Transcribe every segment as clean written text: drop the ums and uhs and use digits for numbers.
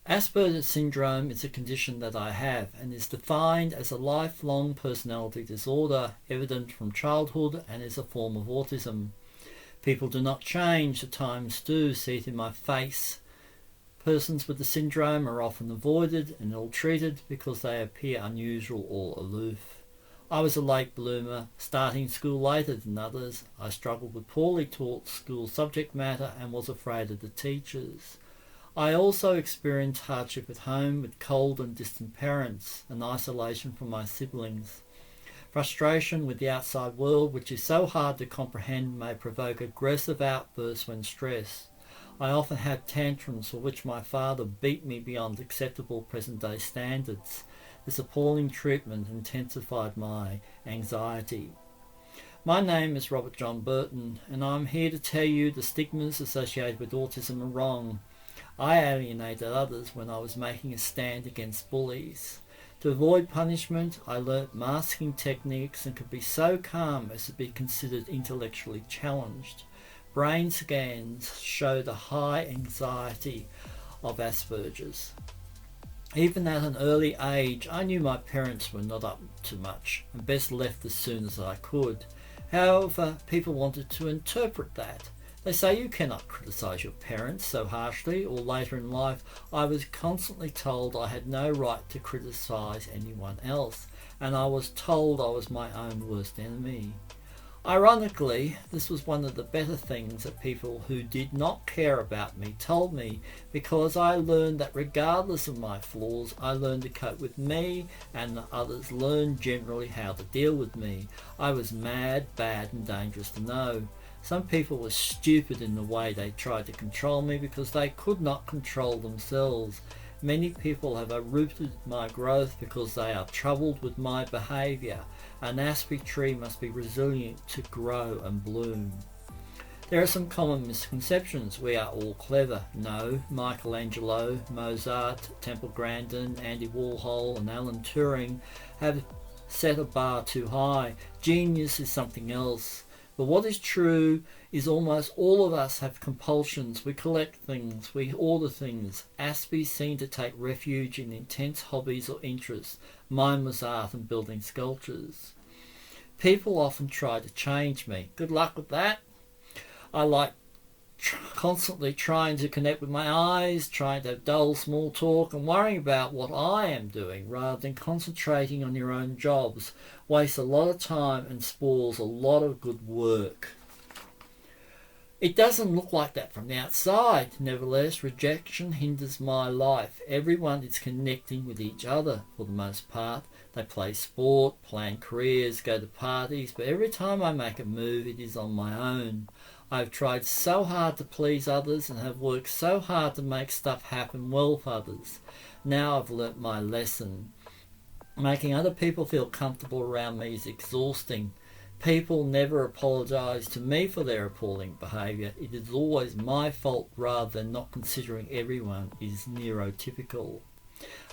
Asperger syndrome is a condition that I have and is defined as a lifelong personality disorder evident from childhood and is a form of autism. People do not change, at times do, see it in my face. Persons with the syndrome are often avoided and ill-treated because they appear unusual or aloof. I was a late bloomer, starting school later than others. I struggled with poorly taught school subject matter and was afraid of the teachers. I also experienced hardship at home with cold and distant parents and isolation from my siblings. Frustration with the outside world, which is so hard to comprehend, may provoke aggressive outbursts when stressed. I often had tantrums for which my father beat me beyond acceptable present-day standards. This appalling treatment intensified my anxiety. My name is Robert John Burton, and I'm here to tell you the stigmas associated with autism are wrong. I alienated others when I was making a stand against bullies. To avoid punishment, I learnt masking techniques and could be so calm as to be considered intellectually challenged. Brain scans showed a high anxiety of Asperger's. Even at an early age, I knew my parents were not up to much and best left as soon as I could. However, people wanted to interpret that. They say you cannot criticise your parents so harshly, or later in life I was constantly told I had no right to criticise anyone else, and I was told I was my own worst enemy. Ironically, this was one of the better things that people who did not care about me told me, because I learned that regardless of my flaws, I learned to cope with me, and others learned generally how to deal with me. I was mad, bad and dangerous to know. Some people were stupid in the way they tried to control me because they could not control themselves. Many people have uprooted my growth because they are troubled with my behaviour. An Aspen tree must be resilient to grow and bloom. There are some common misconceptions. We are all clever. No, Michelangelo, Mozart, Temple Grandin, Andy Warhol and Alan Turing have set a bar too high. Genius is something else. But what is true is almost all of us have compulsions. We collect things, we order things. Aspies seem to take refuge in intense hobbies or interests. Mine was art and building sculptures. People often try to change me. Good luck with that. I like constantly trying to connect with my eyes, trying to have dull small talk and worrying about what I am doing rather than concentrating on your own jobs. Wastes a lot of time and spoils a lot of good work. It doesn't look like that from the outside. Nevertheless, rejection hinders my life. Everyone is connecting with each other for the most part. They play sport, plan careers, go to parties, but every time I make a move, it is on my own. I've tried so hard to please others and have worked so hard to make stuff happen well for others. Now I've learnt my lesson. Making other people feel comfortable around me is exhausting. People never apologise to me for their appalling behaviour. It is always my fault rather than not considering everyone is neurotypical.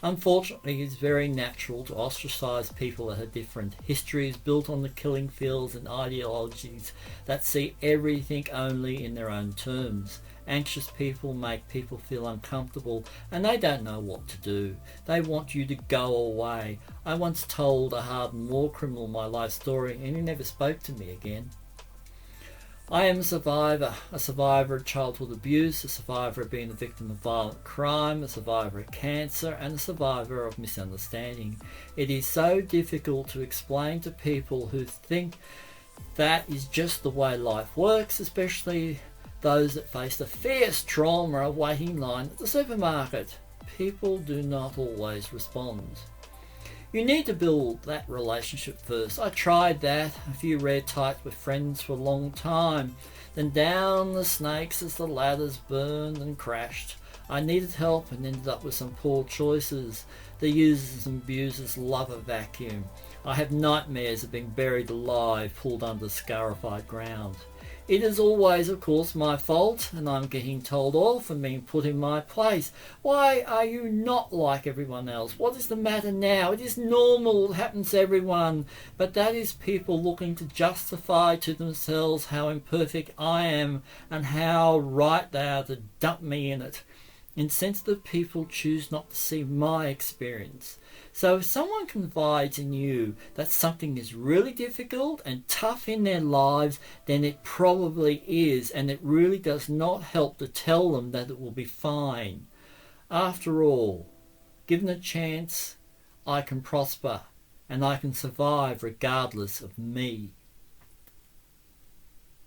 Unfortunately, it is very natural to ostracise people that are different. History is built on the killing fields and ideologies that see everything only in their own terms. Anxious people make people feel uncomfortable and they don't know what to do. They want you to go away. I once told a hardened war criminal my life story and he never spoke to me again. I am a survivor of childhood abuse, a survivor of being a victim of violent crime, a survivor of cancer, and a survivor of misunderstanding. It is so difficult to explain to people who think that is just the way life works, especially those that face the fierce trauma of waiting in line at the supermarket. People do not always respond. You need to build that relationship first. I tried that, a few rare tights with friends for a long time, then down the snakes as the ladders burned and crashed. I needed help and ended up with some poor choices. The users and abusers love a vacuum. I have nightmares of being buried alive, pulled under scarified ground. It is always, of course, my fault, and I'm getting told off and being put in my place. Why are you not like everyone else? What is the matter now? It is normal, it happens to everyone. But that is people looking to justify to themselves how imperfect I am and how right they are to dump me in it. Insensitive people choose not to see my experience. So if someone confides in you that something is really difficult and tough in their lives, then it probably is, and it really does not help to tell them that it will be fine. After all, given a chance, I can prosper and I can survive regardless of me.